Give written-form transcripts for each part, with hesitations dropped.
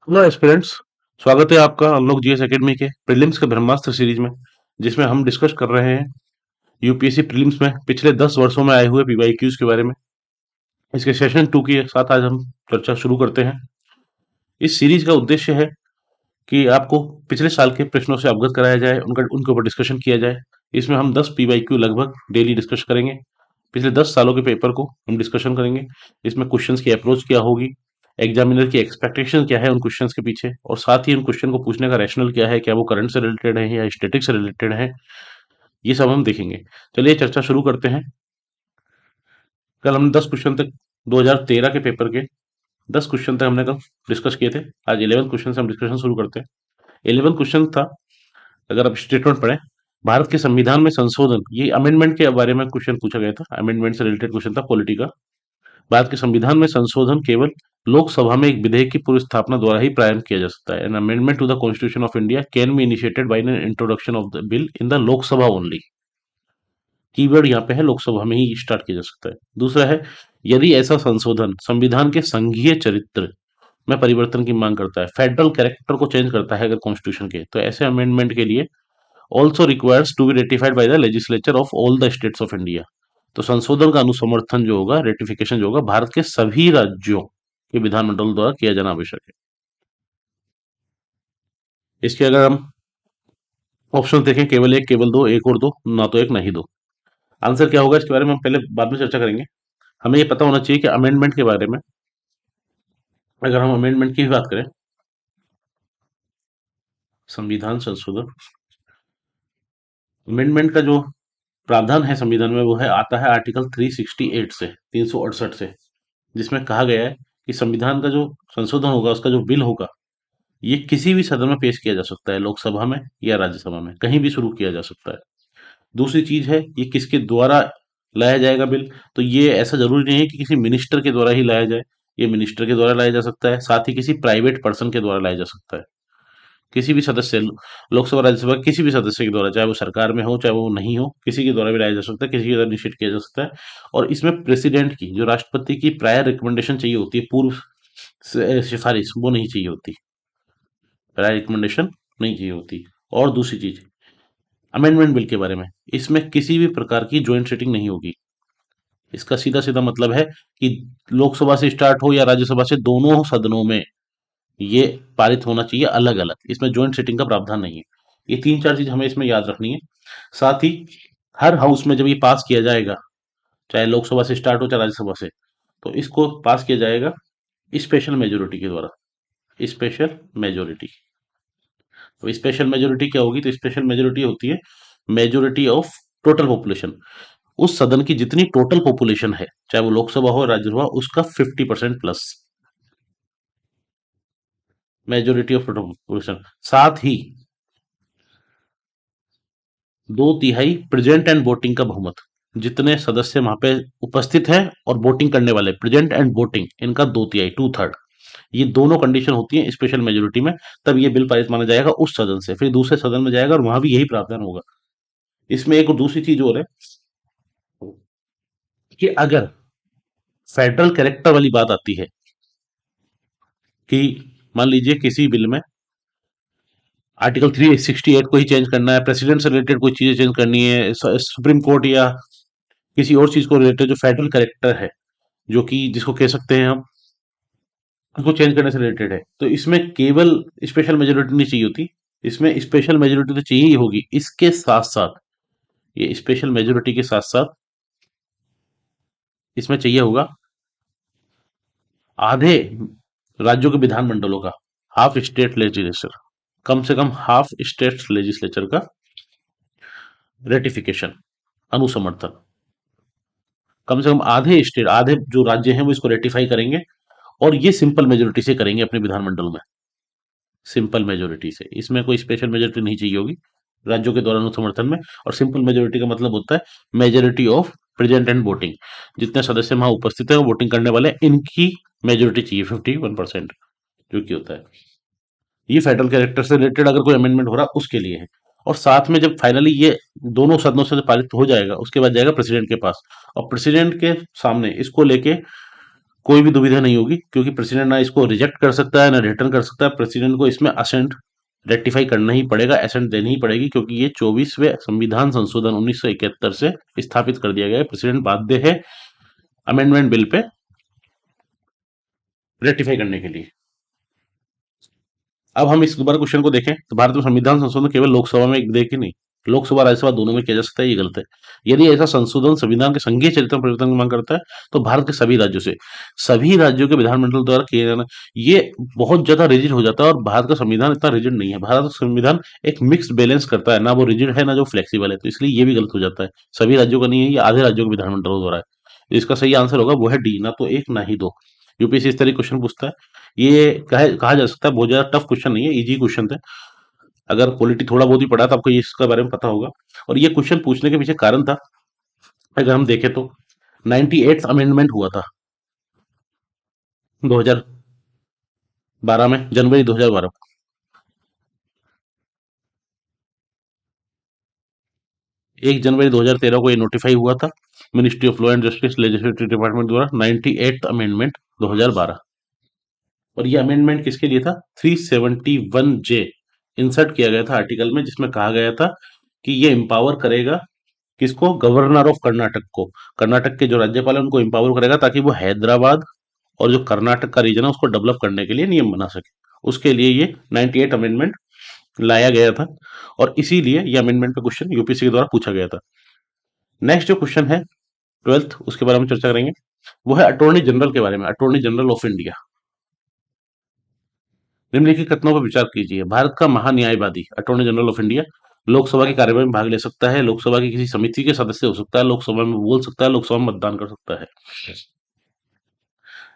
Hello aspirants. स्वागत है आपका हम लोग जीएस एकेडमी के प्रीलिम्स के ब्रह्मास्त्र सीरीज में, जिसमें हम डिस्कस कर रहे हैं यूपीएससी प्रीलिम्स में पिछले 10 वर्षों में आए हुए पीवाईक्यूज के बारे में। इसके सेशन 2 के साथ आज हम चर्चा शुरू करते हैं। इस सीरीज का उद्देश्य है कि आपको पिछले साल के प्रश्नों से अवगत कराया जाए, उनका उनके ऊपर डिस्कशन किया जाए। इसमें हम 10 पीवाईक्यू लगभग डेली डिस्कस करेंगे। पिछले 10 सालों के पेपर को हम डिस्कशन करेंगे। इसमें क्वेश्चंस की अप्रोच क्या होगी, एग्जामिनर की एक्सपेक्टेशन क्या है उन क्वेश्चंस के पीछे, और साथ ही उन क्वेश्चन को पूछने का रैशनल क्या है, क्या वो करंट से रिलेटेड है या स्टैटिक से रिलेटेड है, ये सब हम देखेंगे। चलिए चर्चा शुरू करते हैं। कल हमने 10 क्वेश्चन तक 2013 के पेपर के 10 क्वेश्चन तक हमने कल डिस्कस किए थे। आज 11 क्वेश्चन से हम डिस्कशन शुरू करते हैं। 11 क्वेश्चन था, अगर आप स्टेटमेंट पढ़ें, भारत के संविधान में संशोधन, ये अमेंडमेंट के बारे में क्वेश्चन पूछा गया था। अमेंडमेंट से रिलेटेड क्वेश्चन था, पॉलिटी का। भारत के संविधान में संशोधन केवल लोकसभा में एक विधेयक की पूर्व स्थापना द्वारा ही प्रारंभ किया जा सकता है। An amendment to the constitution of India can be initiated by an introduction of the bill in the Lok Sabha only. Keyword यहाँ पे है, लोकसभा में ही स्टार्ट किया जा सकता है। दूसरा है, यदि ऐसा संशोधन संविधान के संघीय चरित्र में परिवर्तन की मांग करता है, फेडरल कैरेक्टर को चेंज करता है अगर कॉन्स्टिट्यूशन के, तो ऐसे अमेंडमेंट के लिए also requires to be ratified by the legislature of all the states of India. तो संशोधन का अनुसमर्थन जो होगा, रेटिफिकेशन जो होगा, भारत के सभी राज्यों के विधानमंडल द्वारा किया जाना आवश्यक है। इसके अगर हम ऑप्शन देखें, केवल एक, केवल दो, एक और दो, ना तो एक ना ही दो। आंसर क्या होगा इसके बारे में हम पहले बाद में चर्चा करेंगे। हमें ये पता होना चाहिए कि अमेंडमेंट के बारे में, अगर हम अमेंडमेंट की भी बात करें, संविधान संशोधन, अमेंडमेंट का जो प्रावधान है संविधान में, वो है आता है आर्टिकल 368 से, 368 से, जिसमें कहा गया है कि संविधान का जो संशोधन होगा, उसका जो बिल होगा, ये किसी भी सदन में पेश किया जा सकता है, लोकसभा में या राज्यसभा में, कहीं भी शुरू किया जा सकता है। दूसरी चीज है, ये किसके द्वारा लाया जाएगा बिल, तो ये ऐसा जरूरी नहीं है कि किसी मिनिस्टर के द्वारा ही लाया जाए। ये मिनिस्टर के द्वारा लाया जा सकता है, साथ ही किसी प्राइवेट पर्सन के द्वारा लाया जा सकता है। किसी भी सदस्य, लोकसभा राज्यसभा किसी भी सदस्य के द्वारा, चाहे वो सरकार में हो चाहे वो नहीं हो, किसी के द्वारा भी लाया जा सकता है, किसी के द्वारा निश्चित किया जा सकता है। और इसमें प्रेसिडेंट की, जो राष्ट्रपति की प्रायर रिकमेंडेशन चाहिए होती है, पूर्व सिफारिश, वो नहीं चाहिए होती। प्रायर रिकमेंडेशन नहीं चाहिए होती। और दूसरी चीज, अमेंडमेंट बिल के बारे में, इसमें किसी भी प्रकार की ज्वाइंट सिटिंग नहीं होगी। इसका सीधा सीधा मतलब है कि लोकसभा से स्टार्ट हो या राज्यसभा से, दोनों सदनों में ये पारित होना चाहिए अलग अलग। इसमें ज्वाइंट सिटिंग का प्रावधान नहीं है। ये तीन चार चीज हमें इसमें याद रखनी है। साथ ही हर हाउस में जब ये पास किया जाएगा, चाहे लोकसभा से स्टार्ट हो चाहे राज्यसभा से, तो इसको पास किया जाएगा स्पेशल मेजोरिटी के द्वारा। Special majority. तो स्पेशल मेजोरिटी क्या होगी, तो स्पेशल मेजोरिटी होती है मेजोरिटी ऑफ टोटल पॉपुलेशन। उस सदन की जितनी टोटल पॉपुलेशन है, चाहे वो लोकसभा हो राज्यसभा, उसका 50% plus majority of total population. साथ ही 2/3 प्रेजेंट एंड वोटिंग का बहुमत। जितने सदस्य वहां पे उपस्थित हैं और वोटिंग करने वाले, प्रेजेंट एंड वोटिंग, इनका 2/3, 2/3, ये दोनों कंडीशन होती है स्पेशल मेजोरिटी में। तब ये बिल पारित माना जाएगा उस सदन से, फिर दूसरे सदन में जाएगा और वहां भी यही प्रावधान होगा। इसमें एक और दूसरी चीज और है कि अगर फेडरल कैरेक्टर वाली बात आती है, कि मान लीजिए किसी बिल में आर्टिकल 368 को ही चेंज करना है, प्रेसिडेंट से रिलेटेड कोई चीजें चेंज करनी है, सुप्रीम कोर्ट या किसी और चीज को रिलेटेड, जो फेडरल कैरेक्टर है, जो कि जिसको कह सकते हैं हम, उसको चेंज करने से रिलेटेड है, तो इसमें केवल स्पेशल मेजोरिटी नहीं चाहिए होती। इसमें स्पेशल मेजोरिटी तो चाहिए ही होगी, इसके साथ साथ, ये स्पेशल मेजोरिटी के साथ साथ इसमें चाहिए होगा आधे राज्यों के विधानमंडलों का, हाफ स्टेट लेजिस्लेचर, कम से कम हाफ स्टेट लेजिस्लेचर का रेटिफिकेशन, अनुसमर्थन। कम से कम आधे स्टेट, आधे जो राज्य हैं वो इसको रेटिफाई करेंगे, और ये सिंपल मेजोरिटी से करेंगे अपने विधानमंडल में। सिंपल मेजोरिटी से, इसमें कोई स्पेशल मेजोरिटी नहीं चाहिए होगी राज्यों के द्वारा अनुसमर्थन में। और सिंपल मेजोरिटी का मतलब होता है majority of present and voting. जितने सदस्य वहां उपस्थित है, वोटिंग करने वाले, इनकी मेजोरिटी चाहिए 51%, जो कि होता है। ये फेडरल कैरेक्टर से रिलेटेड अगर कोई अमेंडमेंट हो रहा उसके लिए है। और साथ में जब फाइनली ये दोनों सदनों से पारित हो जाएगा, उसके बाद जाएगा प्रेसिडेंट के पास, और प्रेसिडेंट के सामने इसको लेके कोई भी दुविधा नहीं होगी, क्योंकि प्रेसिडेंट ना इसको रिजेक्ट कर सकता है ना रिटर्न कर सकता है। प्रेसिडेंट को इसमें असेंट रेक्टिफाई करना ही पड़ेगा, असेंट देनी ही पड़ेगी, क्योंकि ये 24वें संविधान संशोधन 1971 से स्थापित कर दिया गया है। प्रेसिडेंट बाध्य है अमेंडमेंट बिल पे रेक्टिफाई करने के लिए। अब हम इस दोबारा क्वेश्चन को देखें तो भारत में संविधान संशोधन केवल लोकसभा में एक विधेयक ही नहीं, लोकसभा राज्यसभा दोनों में किया जा सकता है, ये गलत है। यदि ऐसा संशोधन संविधान के संघीय चरित्र में परिवर्तन की मांग करता है तो भारत के सभी राज्यों के विधानमंडल द्वारा किया जाना, ये बहुत ज्यादा रिजिड हो जाता है। और भारत का संविधान इतना रिजिड नहीं है, भारत का संविधान एक मिक्स्ड बैलेंस करता है, ना वो रिजिड है ना जो फ्लेक्सिबल है, तो इसलिए ये भी गलत हो जाता है। सभी राज्यों का नहीं है, ये आधे राज्यों के विधानमंडलों द्वारा है। इसका सही आंसर होगा वो है डी, ना तो एक ना ही दो। यूपीएससी इस तरह क्वेश्चन पूछता है। ये कहा जा सकता है बहुत ज्यादा टफ क्वेश्चन नहीं है, इजी क्वेश्चन थे। अगर पॉलिटी थोड़ा बहुत ही पढ़ा तो आपको ये इसके बारे में पता होगा। और ये क्वेश्चन पूछने के पीछे कारण था, अगर हम देखें तो 98th अमेंडमेंट हुआ था 2012 में, जनवरी 2012। 1 जनवरी 2013 को ये नोटिफाई हुआ था ministry of law and justice legislative department द्वारा, 98th अमेंडमेंट 2012। और ये अमेंडमेंट किसके लिए था? 371 जे इंसर्ट किया गया था आर्टिकल में, जिसमें कहा गया था कि ये एम्पावर करेगा किसको? गवर्नर ऑफ कर्नाटक को। कर्नाटक के जो राज्यपाल है उनको एम्पावर करेगा, ताकि वो हैदराबाद और जो कर्नाटक का रीजन है उसको डेवलप करने के लिए नियम बना सके। उसके लिए ये 98 अमेंडमेंट लाया गया था, और इसीलिए ये अमेंडमेंट का क्वेश्चन यूपीएससी के द्वारा पूछा गया था। नेक्स्ट जो क्वेश्चन है 12th, उसके बारे में चर्चा करेंगे। वो है अटॉर्नी जनरल के बारे में, अटॉर्नी जनरल ऑफ इंडिया। निम्नलिखित कथनों पर विचार कीजिए। भारत का महान्यायवादी attorney general of India Lok Sabha की कार्यवाही में भाग ले सकता है, लोकसभा की किसी समिति के सदस्य हो सकता है, लोकसभा में बोल सकता है, लोकसभा में मतदान कर सकता है।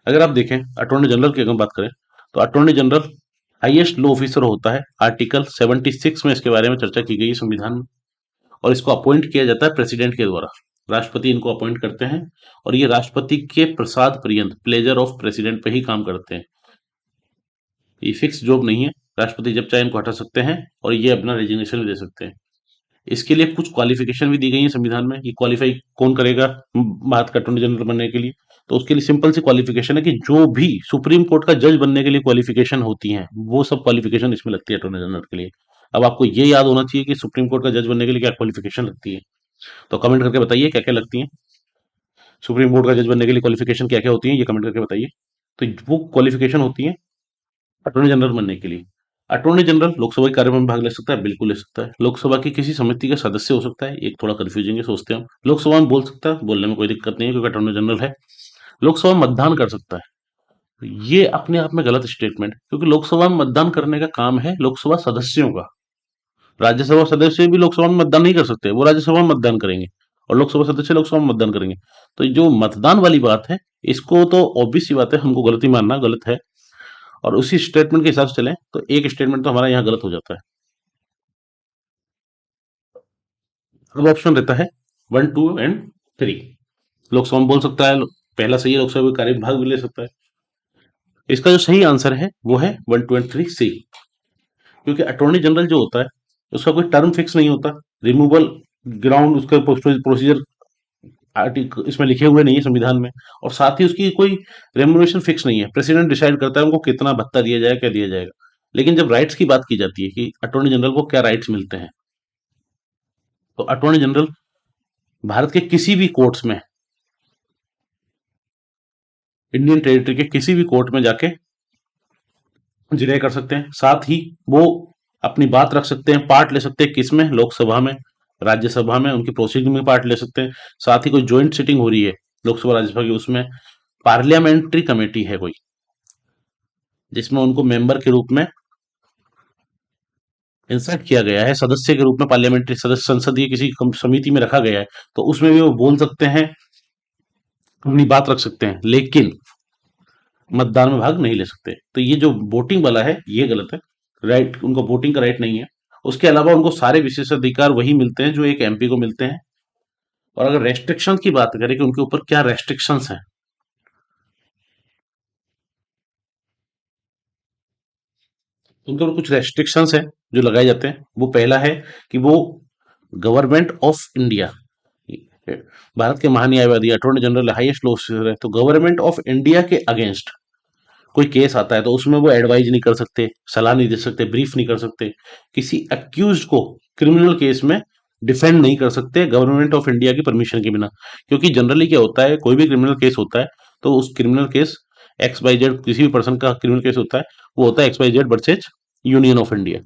अगर आप देखें अटॉर्नी जनरल की अगर बात करें तो attorney general highest law officer होता है। आर्टिकल 76 में इसके बारे में चर्चा की गई है संविधान में। और इसको अपॉइंट किया जाता है प्रेसिडेंट के द्वारा, राष्ट्रपति इनको अपॉइंट करते हैं। और ये राष्ट्रपति के प्रसाद पर्यंत, प्लेजर ऑफ प्रेसिडेंट पे ही काम करते हैं। ये फिक्स जॉब नहीं है, राष्ट्रपति जब चाहे इनको हटा सकते हैं और ये अपना रेजिग्नेशन भी दे सकते हैं। इसके लिए कुछ क्वालिफिकेशन भी दी गई है संविधान में, ये क्वालिफाई कौन करेगा भारत का अटॉर्नी जनरल बनने के लिए? तो उसके लिए सिंपल सी क्वालिफिकेशन है कि जो भी सुप्रीम कोर्ट का जज बनने के लिए क्वालिफिकेशन होती हैं, वो सब क्वालिफिकेशन इसमें लगती है अटॉर्नी जनरल के लिए। अब आपको ये याद होना चाहिए कि सुप्रीम कोर्ट का जज बनने के लिए क्या क्वालिफिकेशन लगती है। तो कमेंट करके बताइए क्या क्या लगती है। सुप्रीम कोर्ट का जज बनने के लिए क्वालिफिकेशन क्या क्या होती है, ये कमेंट करके बताइए। तो वो क्वालिफिकेशन होती है अटॉर्नी जनरल बनने के लिए। अटॉर्नी जनरल लोकसभा के कार्य में भाग ले सकता है, बिल्कुल ले सकता है। लोकसभा की किसी समिति का सदस्य हो सकता है, एक थोड़ा कंफ्यूजिंग है, सोचते हैं हम। लोकसभा में बोल सकता है, बोलने में कोई दिक्कत नहीं है क्योंकि अटॉर्नी जनरल है। लोकसभा में मतदान कर सकता है, ये अपने आप में गलत स्टेटमेंट, क्योंकि लोकसभा में मतदान करने का काम है लोकसभा सदस्यों का। राज्यसभा सदस्य भी लोकसभा में मतदान नहीं कर सकते, वो राज्यसभा में मतदान करेंगे, और लोकसभा सदस्य लोकसभा में मतदान करेंगे। तो जो मतदान वाली बात है, इसको तो ऑब्वियस सी बात है हमको गलती मानना गलत है, और उसी स्टेटमेंट के हिसाब से चलें तो एक स्टेटमेंट तो हमारा यहाँ गलत हो जाता है। अब ऑप्शन रहता है 1, 2 एंड 3। लोकसभा में बोल सकता है, पहला सही है, लोकसभा में कार्य में भाग भी ले सकता है। इसका जो सही आंसर है वो है 1, 2 एंड 3 सी। क्योंकि अटॉर्नी जनरल जो होता है उसका कोई टर्म फिक्स नहीं होता, रिमूवल ग्राउंड उसका प्रोसीजर आर्टिकल इसमें लिखे हुए नहीं है संविधान में। और साथ ही उसकी कोई रेमुनरेशन फिक्स नहीं है, प्रेसिडेंट डिसाइड करता है उनको कितना भत्ता दिया जाएगा, क्या दिया जाएगा। लेकिन जब राइट्स की बात की जाती है कि अटॉर्नी जनरल को क्या राइट्स मिलते हैं, तो अटॉर्नी जनरल भारत के किसी भी कोर्ट्स में, इंडियन टेरिटरी के किसी भी कोर्ट में जाके जिरह कर सकते हैं। साथ ही वो अपनी बात रख सकते हैं, पार्ट ले सकते हैं, किसमें? लोकसभा में, राज्यसभा में, उनकी प्रोसीडिंग में पार्ट ले सकते हैं। साथ ही कोई ज्वाइंट सिटिंग हो रही है लोकसभा राज्यसभा की, उसमें पार्लियामेंट्री कमेटी है कोई, जिसमें उनको मेंबर के रूप में इंसर्ट किया गया है, सदस्य के रूप में पार्लियामेंट्री सदस्य संसदीय किसी समिति में रखा गया है, तो उसमें भी वो बोल सकते हैं, अपनी बात रख सकते हैं, लेकिन मतदान में भाग नहीं ले सकते। तो ये जो वोटिंग वाला है ये गलत है, राइट, उनको वोटिंग का राइट नहीं है। उसके अलावा उनको सारे विशेषाधिकार वही मिलते हैं जो एक एमपी को मिलते हैं। और अगर रेस्ट्रिक्शन की बात करें कि उनके ऊपर क्या रेस्ट्रिक्शंस हैं, उनके ऊपर कुछ रेस्ट्रिक्शंस हैं जो लगाए जाते हैं। वो पहला है कि वो गवर्नमेंट ऑफ इंडिया, भारत के महान्यायवादी attorney general highest law officer है, तो गवर्नमेंट ऑफ इंडिया के अगेंस्ट कोई केस आता है तो उसमें वो एडवाइज नहीं कर सकते, सलाह नहीं दे सकते, ब्रीफ नहीं कर सकते, किसी अक्यूज को क्रिमिनल केस में डिफेंड नहीं कर सकते गवर्नमेंट ऑफ इंडिया की परमिशन के बिना। क्योंकि जनरली क्या होता है, कोई भी क्रिमिनल केस होता है तो उस criminal case X Y Z किसी भी पर्सन का क्रिमिनल केस होता है, वो होता है X Y Z versus union of India.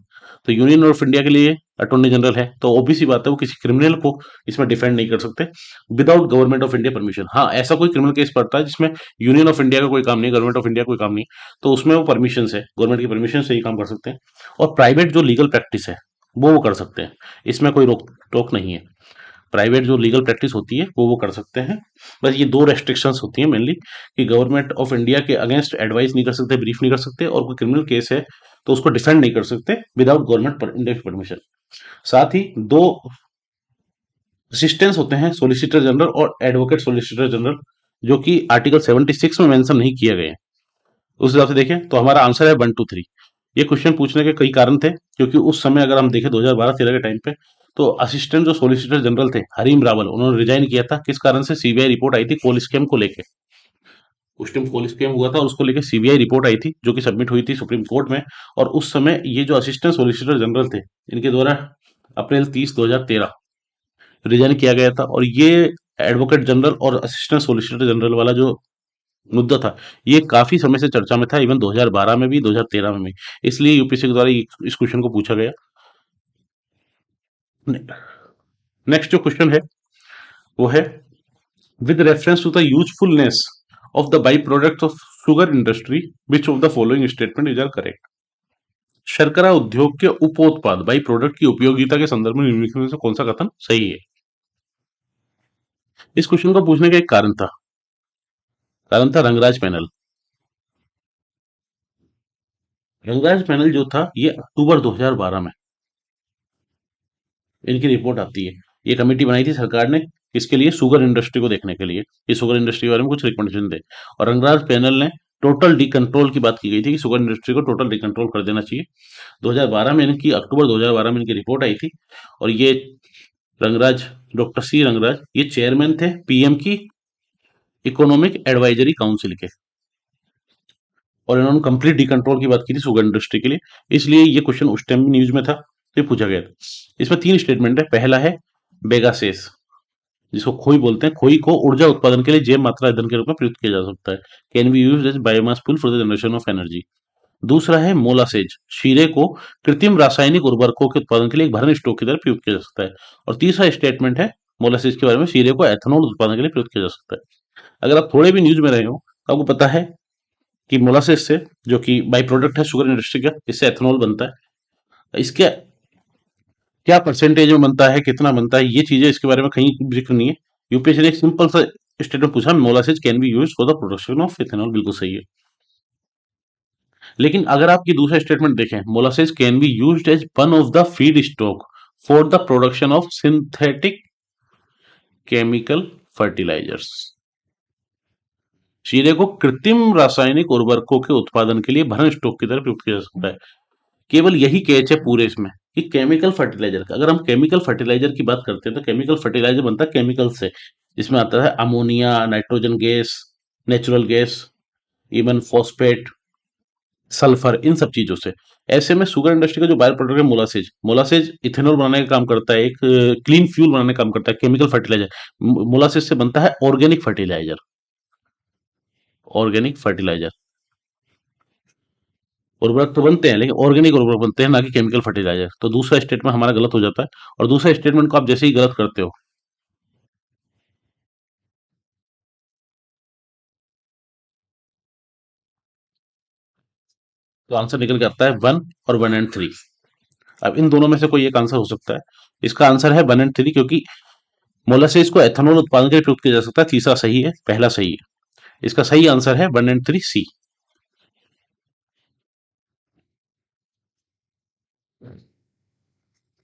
तो यूनियन ऑफ इंडिया के लिए अटॉर्नी जनरल है, तो ऑब्वियस बात है वो किसी क्रिमिनल को इसमें डिफेंड नहीं कर सकते without government of India permission. हाँ, ऐसा कोई क्रिमिनल केस पड़ता है जिसमें यूनियन ऑफ इंडिया का कोई काम नहीं, गवर्नमेंट ऑफ इंडिया कोई काम नहीं, तो उसमें वो परमिशन है, गवर्नमेंट की परमिशन से ही काम कर सकते हैं। और प्राइवेट जो लीगल प्रैक्टिस है वो कर सकते हैं, इसमें कोई रोक टोक नहीं है। प्राइवेट जो लीगल प्रैक्टिस होती है वो कर सकते हैं। बस ये दो रेस्ट्रिक्शंस होती हैं मेनली, कि गवर्नमेंट ऑफ इंडिया के अगेंस्ट एडवाइस नहीं कर सकते, ब्रीफ नहीं कर सकते, और कोई क्रिमिनल केस है तो उसको डिफेंड नहीं कर सकते विदाउट गवर्नमेंट इंडिया की परमिशन। साथ ही दो असिस्टेंट्स होते हैं, सोलिसिटर जनरल और एडवोकेट सोलिसिटर जनरल, जो कि आर्टिकल 76 में मेंशन नहीं किए गए हैं। उस हिसाब से देखें तो हमारा आंसर है 1 2 3। ये क्वेश्चन पूछने के कई कारण थे, क्योंकि उस समय अगर हम देखें 2012-13 के टाइम पे, तो असिस्टेंट जो सोलिसिटर जनरल थे हरीम रावल, उन्होंने रिजाइन किया था। किस कारण से? सीबीआई रिपोर्ट आई थी कोल स्कैम को लेके। उस टाइम कोल स्कैम हुआ था और उसको लेके सीबीआई रिपोर्ट आई थी जो कि सबमिट हुई थी सुप्रीम कोर्ट में। और उस समय ये जो असिस्टेंट सोलिसिटर जनरल थे, इनके द्वारा अप्रैल 30 2013 रिजाइन किया गया था। और ये एडवोकेट जनरल और असिस्टेंट सोलिसिटर जनरल वाला जो मुद्दा था, ये काफी समय से चर्चा में था, इवन 2012 में भी, 2013 में भी। इसलिए यूपीएससी के द्वारा इस क्वेश्चन को पूछा गया। नेक्स्ट जो क्वेश्चन है वो है, with reference to the usefulness of the by product of sugar industry, which of the following statement is are correct? शर्करा उद्योग के उपोत्पाद बाई प्रोडक्ट की उपयोगिता के संदर्भ में निम्नलिखित में से कौन सा कथन सही है? इस क्वेश्चन को पूछने का एक कारण था रंगराज पैनल। रंगराज पैनल जो था ये अक्टूबर 2012 में इनकी रिपोर्ट आती है। ये कमेटी बनाई थी सरकार ने, इसके लिए शुगर इंडस्ट्री को देखने के लिए, ये शुगर इंडस्ट्री के बारे में कुछ रिकमेंडेशन थे। और रंगराज पैनल ने टोटल डिकंट्रोल की बात की गई थी कि शुगर इंडस्ट्री को टोटल डिकंट्रोल कर देना चाहिए। 2012 में इनकी, अक्टूबर 2012 में इनकी रिपोर्ट आई थी। और ये रंगराज, डॉक्टर सी रंगराज, ये चेयरमैन थे पीएम की इकोनॉमिक एडवाइजरी काउंसिल के। और इन्होंने कंप्लीट डिकंट्रोल की बात की थी शुगर इंडस्ट्री के लिए, इसलिए ये क्वेश्चन उस टाइम न्यूज में था, ये पूछा गया था। इसमें 3 स्टेटमेंट है। पहला है बेगासेस, जिसको खोई बोलते हैं। खोई को ऊर्जा उत्पादन के लिए जैव मात्रा ईंधन के रूप में प्रयुक्त किया जा सकता है। Can be used as biomass fuel for the generation of energy. दूसरा है मोलासेज, शीरे को कृत्रिम रासायनिक उर्वरकों के उत्पादन के लिए एक भरण स्टोक की तरह प्रयुक्त किया जा सकता है। और तीसरा स्टेटमेंट है मोलासेज के बारे में, शीरे को एथेनॉल उत्पादन के लिए प्रयुक्त किया जा सकता है। अगर आप थोड़े भी न्यूज में रहे हो तो आपको पता है कि मोलासेस से, जो कि बाई प्रोडक्ट है शुगर इंडस्ट्री का, इससे एथेनॉल बनता है। इसके क्या परसेंटेज में बनता है, कितना बनता है, ये चीजें इसके बारे में कहीं जिक्र नहीं है। यूपीएससी ने एक सिंपल सा स्टेटमेंट पूछा, molasses can be used for the production of ethanol, बिल्कुल सही है। लेकिन अगर आप ये दूसरा स्टेटमेंट देखें, molasses can be used as one of the feedstock for the production of synthetic chemical fertilizers. शीरे को कृत्रिम रासायनिक उर्वरकों के उत्पादन के लिए भरण स्टॉक की तरह प्रयुक्त किया जा सकता है। केवल यही कैच है पूरे इसमें कि केमिकल फर्टिलाइजर का, अगर हम केमिकल फर्टिलाइजर की बात करते हैं तो केमिकल फर्टिलाइजर बनता है केमिकल से, जिसमें आता है ammonia, nitrogen gas, natural gas, even phosphate, sulphur, इन सब चीजों से। ऐसे में शुगर इंडस्ट्री का जो बायो प्रोडक्ट है मोलासेज, मोलासेज इथेनॉल बनाने का काम करता है, एक क्लीन फ्यूल बनाने का काम करता है, केमिकल फर्टिलाइजर। मोलासेज से बनता है ऑर्गेनिक फर्टिलाइजर, ऑर्गेनिक फर्टिलाइजर। उर्वरक तो बनते हैं लेकिन ऑर्गेनिक उर्वरक बनते हैं, ना कि केमिकल फर्टिलाइजर। तो दूसरा स्टेटमेंट हमारा गलत हो जाता है। और दूसरा स्टेटमेंट को आप जैसे ही गलत करते हो, तो आंसर निकल के आता है 1 और 1 एंड 3। अब इन दोनों में से कोई एक आंसर हो सकता है। इसका आंसर है 1 एंड 3, क्योंकि मोलासेस को एथेनॉल उत्पादन के लिए प्रयुक्त किया जा सकता है। तीसरा सही है, पहला सही है। इसका सही आंसर है 1 एंड 3 सी।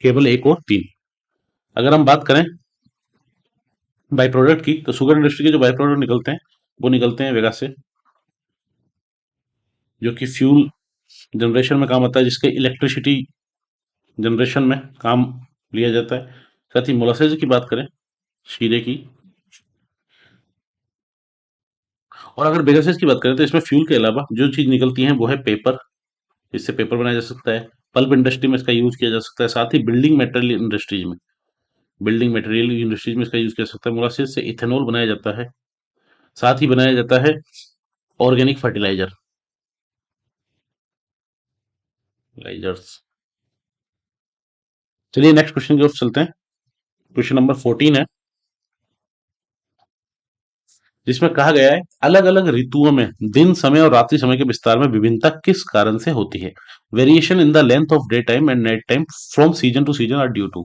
केवल 1 और 3। अगर हम बात करें बाई प्रोडक्ट की, तो शुगर इंडस्ट्री के जो बाई प्रोडक्ट निकलते हैं वो निकलते हैं वेगा से, जो कि फ्यूल जनरेशन में काम आता है, जिसके इलेक्ट्रिसिटी जनरेशन में काम लिया जाता है। साथ ही मोलासेज की बात करें शीरे की। और अगर बेगेसेस की बात करें तो इसमें फ्यूल के अलावा जो चीज निकलती है वो है पेपर। इससे पेपर बनाया जा सकता है। पल्प इंडस्ट्री में इसका यूज किया जा सकता है। साथ ही बिल्डिंग मटेरियल इंडस्ट्रीज में इसका यूज किया जा सकता है। मोलासिस से इथेनॉल बनाया जाता है। साथ ही बनाया जाता है ऑर्गेनिक फर्टिलाइजर फर्टिलाइजर्स। चलिए नेक्स्ट क्वेश्चन की ओर चलते हैं। क्वेश्चन नंबर 14 है, जिसमें कहा गया है अलग अलग ऋतुओं में दिन समय और रात्रि समय के विस्तार में विभिन्नता किस कारण से होती है। Variation in the length of day time and night time from season to season are due to.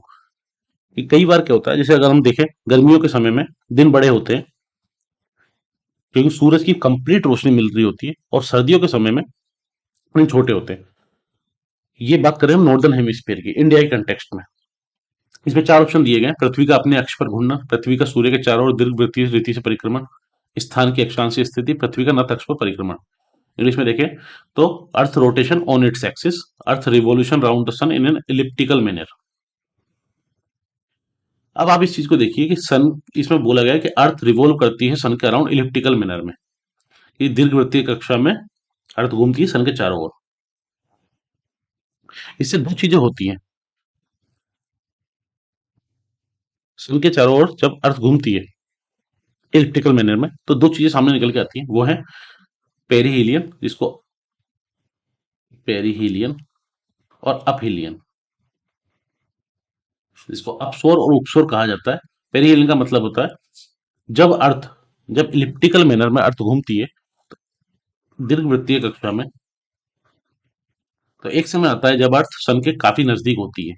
कई बार क्या होता है, जैसे अगर हम देखें गर्मियों के समय में दिन बड़े होते हैं क्योंकि सूरज की कंप्लीट रोशनी मिल रही होती है, और सर्दियों के समय में दिन छोटे होते हैं। ये बात करें हम नॉर्दर्न हेमिस्फीयर की, इंडिया के कंटेक्स्ट में। इसमें चार ऑप्शन दिए गए हैं: पृथ्वी का अपने अक्ष पर घूमना, पृथ्वी का सूर्य के चारों ओर दीर्घवृत्तीय रीति से परिक्रमण, स्थान की अक्षांशीय स्थिति, पृथ्वी का नत अक्ष पर परिक्रमण। इंग्लिश में देखें तो earth rotation on its axis, earth revolution round the sun in an elliptical manner. अब आप इस चीज को देखिए कि सन, इसमें बोला गया है कि अर्थ रिवॉल्व करती है सन के अराउंड इलिप्टिकल मैनर में। ये दीर्घवृत्तीय कक्षा में अर्थ घूमती है सन के चारों ओर। इससे दो चीजें होती हैं। सन के चारों ओर जब अर्थ घूमती है इलिप्टिकल मैनर में, तो दो चीजें सामने निकल के आती हैं। वो है पेरीहीलियन, जिसको पेरीहीलियन, और अपहीलियन, जिसको अपसोर और उपसोर कहा जाता है। पेरीहीलियन का मतलब होता है जब अर्थ, जब इलिप्टिकल मैनर में अर्थ घूमती है दीर्घवृत्तीय कक्षा में, तो एक समय आता है जब अर्थ सन के काफी नजदीक होती है,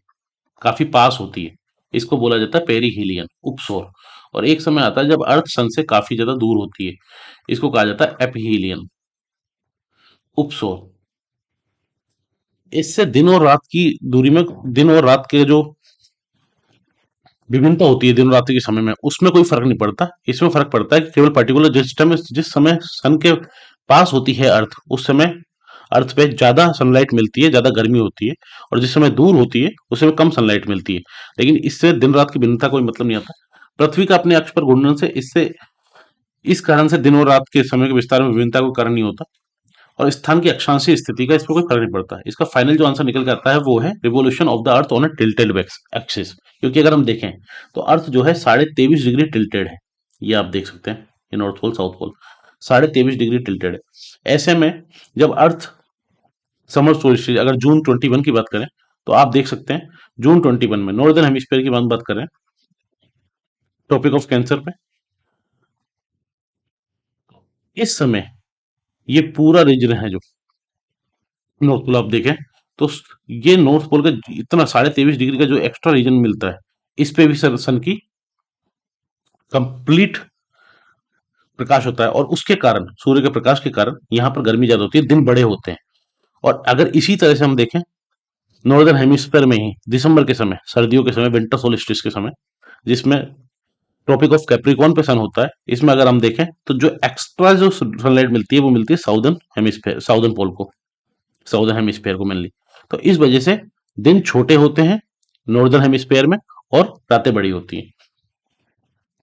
काफी पास होती है। इसको बोला जाता है पेरीहीलियन, उपसोर। और एक समय आता है जब अर्थ सन से काफी ज्यादा दूर होती है, इसको कहा जाता है एपहीलियन, उपसोर। इससे दिन और रात की दूरी में, दिन और रात के जो विभिन्नता होती है दिन और रात्रि के समय में, उसमें कोई फर्क नहीं पड़ता। इसमें फर्क पड़ता है कि केवल पर्टिकुलर जिस समय सन के पास होती है अर्थ, उस समय अर्थ पे ज्यादा सनलाइट मिलती है, ज्यादा गर्मी होती है, और जिस समय दूर होती है उस समय कम सनलाइट मिलती है। लेकिन इससे दिन रात की भिन्नता कोई मतलब नहीं आता। पृथ्वी का अपने अक्ष पर घूमने से इससे, इस कारण से दिन और रात के समय के विस्तार में विभिन्नता को कारण नहीं होता। और स्थान की अक्षांशीय स्थिति का इसमें कोई फर्क नहीं पड़ता। इसका फाइनल जो आंसर निकल के आता है वो है revolution of the earth on a tilted axis. क्योंकि अगर हम देखें तो अर्थ जो है 23.5 डिग्री टिल्टेड है। ये आप देख सकते हैं, ये north pole south pole 23.5 degree tilted है। ऐसे में जब अर्थ समर सोल्स्टिस, अगर जून 21 की बात करें तो आप देख सकते हैं जून 21 में नॉर्दर्न हेमिस्फीयर की बात करें, ट्रॉपिक ऑफ कैंसर पे, इस समय ये पूरा रीजन है जो नॉर्थ पोल आप देखें तो ये नॉर्थ पोल का इतना 23.5 डिग्री का जो एक्स्ट्रा रीजन मिलता है, इस पे भी सन की कंप्लीट प्रकाश होता है, और उसके कारण, सूर्य के प्रकाश के कारण यहाँ पर गर्मी ज्यादा होती है, दिन बड़े होते हैं। और अगर इसी तरह से हम देखें नॉर्दर्न हेमिस्फीयर में ही दिसंबर के समय, सर्दियों के समय, विंटर सोलिस्टिस के समय, जिसमें ट्रॉपिक ऑफ कैप्रिकॉर्न पे सन होता है, इसमें अगर हम देखें तो जो एक्स्ट्रा जो सनलाइट मिलती है वो मिलती है साउदर्न हेमिस्फीयर, साउदर्न पोल को, साउदर्न हेमिस्फीयर को मेनली। तो इस वजह से दिन छोटे होते हैं नॉर्दर्न हेमिस्फीयर में, और रातें बड़ी होती हैं।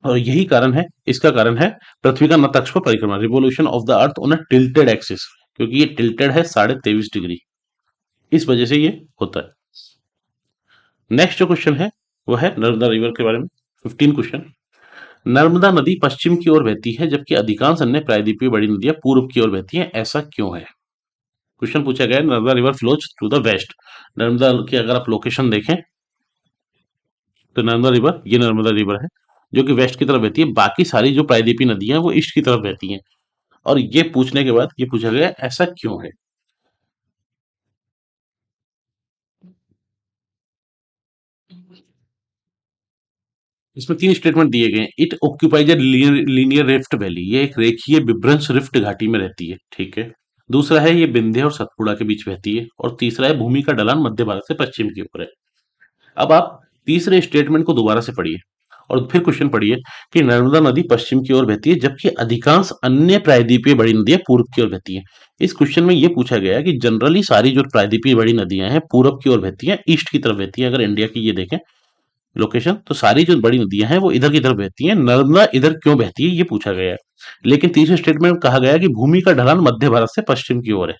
और यही कारण है, इसका कारण है पृथ्वी का नत अक्ष पर परिक्रमा, revolution of the earth on a tilted axis. क्योंकि ये टिल्टेड है 23.5 डिग्री, इस वजह से ये होता है। नेक्स्ट जो क्वेश्चन है वो है नर्मदा रिवर के बारे में। 15 क्वेश्चन। नर्मदा नदी पश्चिम की ओर बहती है जबकि अधिकांश अन्य प्रायद्वीपीय बड़ी नदियां पूर्व की ओर बहती हैं, ऐसा क्यों है। क्वेश्चन पूछा गया है Narmada river flows to the west. Narmada की अगर आप लोकेशन देखें तो नर्मदा रिवर, ये नर्मदा रिवर है जो कि वेस्ट की तरफ बहती है। बाकी सारी जो प्रायद्वीपीय नदियां हैं वो ईस्ट की तरफ बहती हैं। और ये पूछने के बाद ये पूछा गया ऐसा क्यों है। इसमें तीन स्टेटमेंट दिए गए हैं। It occupies a linear rift valley, ये एक रेखीय विभ्रंश रिफ्ट घाटी में रहती है, ठीक है। दूसरा है ये विंध्य और सतपुड़ा के बीच बहती है, और तीसरा है भूमि का ढलान मध्य भारत से पश्चिम की ओर है। अब आप तीसरे स्टेटमेंट को दोबारा से पढ़िए और फिर क्वेश्चन पढ़िए कि नर्मदा नदी पश्चिम की ओर बहती है जबकि अधिकांश अन्य प्रायद्वीपीय बड़ी नदियां पूर्व की ओर बहती हैं। इस क्वेश्चन में ये पूछा गया है कि जनरली सारी जो प्रायद्वीपीय बड़ी नदियां हैं पूर्व की ओर बहती हैं, ईस्ट की तरफ बहती है। अगर इंडिया की ये देखें लोकेशन, तो सारी जो बड़ी नदियां हैं वो इधर की तरफ बहती हैं, नर्मदा इधर क्यों बहती है ये पूछा गया है। लेकिन तीसरे स्टेटमेंट में कहा गया है कि भूमि का ढलान मध्य भारत से पश्चिम की ओर है,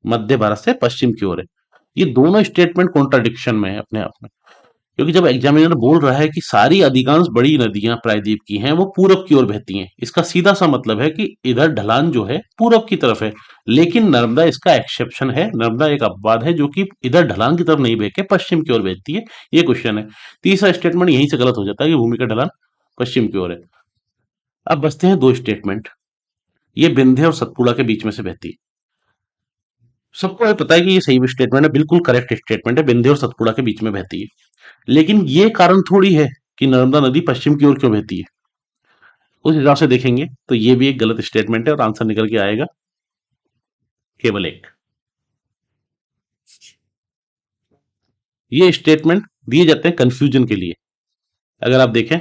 मध्य भारत से पश्चिम की ओर है। ये दोनों स्टेटमेंट कॉन्ट्राडिक्शन में है अपने आप में, क्योंकि जब एग्जामिनर बोल रहा है कि सारी अधिकांश बड़ी नदियां प्रायद्वीप की हैं वो पूरब की ओर बहती हैं, इसका सीधा सा मतलब है कि इधर ढलान जो है पूरब की तरफ है। लेकिन नर्मदा इसका एक्सेप्शन है, नर्मदा एक अपवाद है जो कि इधर ढलान की तरफ नहीं बह के पश्चिम की ओर बहती है। ये क्वेश्चन है। तीसरा स्टेटमेंट यहीं से गलत हो जाता है कि भूमि का ढलान पश्चिम की ओर है। अब बचते हैं दो स्टेटमेंट। ये विंध्य और सतपुड़ा के बीच में से बहती है। सबको ये पता है कि ये सही स्टेटमेंट है, बिल्कुल करेक्ट स्टेटमेंट है, विंध्य और सतपुड़ा के बीच में बहती है। लेकिन ये कारण थोड़ी है कि नर्मदा नदी पश्चिम की ओर क्यों बहती है। उस हिसाब से देखेंगे तो ये भी एक गलत स्टेटमेंट है और आंसर निकल के आएगा केवल एक। ये स्टेटमेंट दिए जाते हैं कंफ्यूजन के लिए। अगर आप देखें,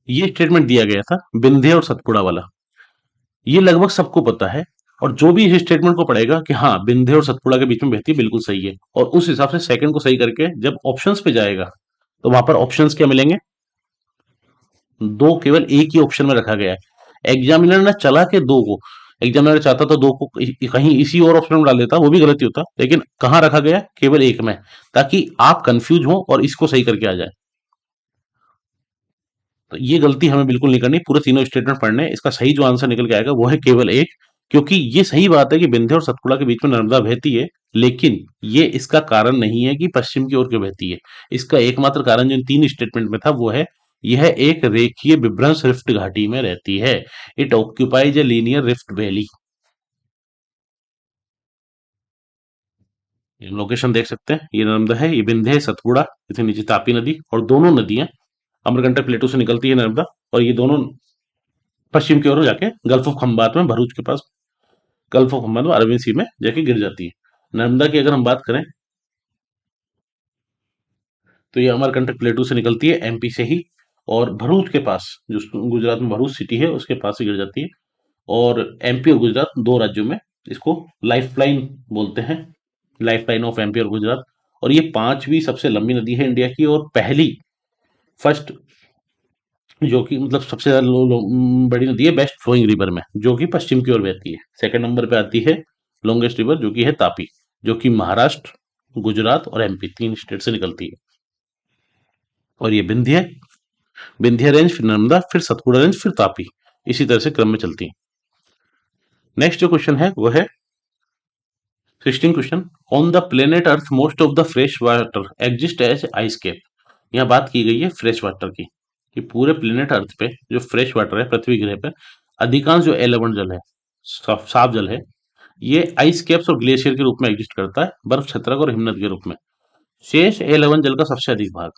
ये स्टेटमेंट दिया गया था विंध्य और सतपुड़ा वाला, ये लगभग सबको पता है। और जो भी इस स्टेटमेंट को पढ़ेगा कि हाँ विंध्य और सतपुड़ा के बीच में बहती है, बिल्कुल सही है। और उस हिसाब से सेकंड को सही करके जब ऑप्शंस पे जाएगा तो वहां पर ऑप्शंस क्या मिलेंगे, दो केवल एक ही ऑप्शन में रखा गया है। एग्जामिनर ने चला के दो को, एग्जामिनर चाहता तो दो को कहीं इसी और ऑप्शन में डाल देता, वो भी गलती होता, लेकिन कहाँ रखा गया, केवल एक में, ताकि आप कंफ्यूज हो और इसको सही करके आ जाए। तो ये गलती हमें बिल्कुल नहीं करनी, पूरे तीनों स्टेटमेंट पढ़ने हैं। इसका सही जो आंसर निकल के आएगा वो है केवल एक। क्योंकि ये सही बात है कि विंध्य और सतपुड़ा के बीच में नर्मदा बहती है, लेकिन ये इसका कारण नहीं है कि पश्चिम की ओर क्यों बहती है। इसका एकमात्र कारण जो इन तीन स्टेटमेंट में था वो है, यह एक रेखीय विभ्रंश रिफ्ट घाटी में रहती है। It occupies a linear rift valley. Location देख सकते हैं, ये नर्मदा है, ये विंध्य है, सतपुड़ा, इसे नीचे तापी नदी, और दोनों नदियां अमरकंटक प्लेटू से निकलती है नर्मदा, और ये दोनों पश्चिम की ओर जाके गल्फ ऑफ खंबात में, भरूच के पास गल्फ ऑफ खंबात में अरबियन सी में जाके गिर जाती है। नर्मदा की अगर हम बात करें तो ये अमरकंटक प्लेटू से निकलती है, एमपी से ही, और भरूच के पास, जो गुजरात में भरूच सिटी है उसके पास से गिर जाती है। और एमपी और गुजरात दो राज्यों में इसको लाइफ लाइन बोलते हैं, लाइफ लाइन ऑफ एमपी और गुजरात। और ये पांचवी सबसे लंबी नदी है इंडिया की, और पहली, फर्स्ट, जो कि मतलब सबसे ज्यादा बड़ी नदी है वेस्ट फ्लोइंग रिवर में, जो कि पश्चिम की ओर बहती है। सेकंड नंबर पे आती है लॉन्गेस्ट रिवर, जो कि है तापी, जो कि महाराष्ट्र, गुजरात और एमपी तीन स्टेट से निकलती है। और ये विंध्य, विंध्य रेंज, फिर नर्मदा, फिर सतपुड़ा रेंज, फिर तापी, इसी तरह से क्रम में चलती है। नेक्स्ट जो क्वेश्चन है वो है 16 question. On the planet earth most of the fresh water exist as ice cap. यहाँ बात की गई है फ्रेश वाटर की, कि पूरे प्लेनेट अर्थ पे जो फ्रेश वाटर है, पृथ्वी ग्रह पे अधिकांश जो एलवंत जल है, साफ जल है, ये आइस कैप्स और ग्लेशियर के रूप में एग्जिस्ट करता है, बर्फ छत्रक और हिमनद के रूप में। शेष एलवंत जल का सबसे अधिक भाग,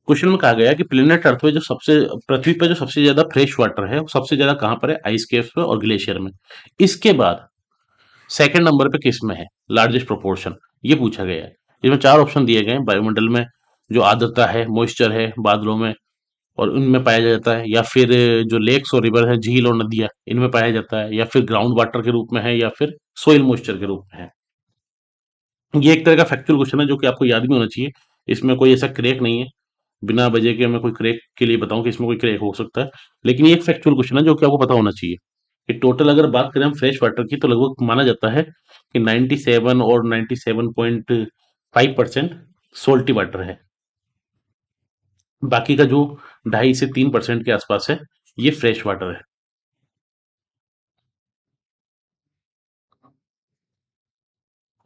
क्वेश्चन में कहा गया कि प्लेनेट अर्थ पे जो सबसे, पृथ्वी पे जो सबसे ज्यादा फ्रेश वाटर है वो सबसे ज्यादा कहाँ पर है, आइस केव्स पे और ग्लेशियर में। इसके बाद सेकंड नंबर पे किस में है लार्जेस्ट प्रोपोर्शन, ये पूछा गया है। इसमें चार ऑप्शन दिए गए हैं, वायुमंडल में जो आर्द्रता है, मॉइस्चर है बादलों में और उनमें पाया जाता है, या फिर जो लेक्स और रिवर है, झील और नदियां, इनमें पाया जाता है, या फिर ग्राउंड वाटर के रूप में है, या फिर सोइल मॉइस्चर के रूप में है। ये एक तरह का फैक्चुअल क्वेश्चन है जो कि आपको याद भी होना चाहिए। इसमें कोई ऐसा क्रैक नहीं है, बिना वजह के मैं कोई क्रैक के लिए बताऊं कि इसमें कोई क्रैक हो सकता है, लेकिन ये एक फैक्चुअल क्वेश्चन है जो कि आपको पता होना चाहिए। कि टोटल अगर बात करें हम फ्रेश वाटर की, तो लगभग माना जाता है कि 97 और 97.5% सोल्टी वाटर है। बाकी का जो 2.5 से 3% के आसपास है, ये फ्रेश वाटर है।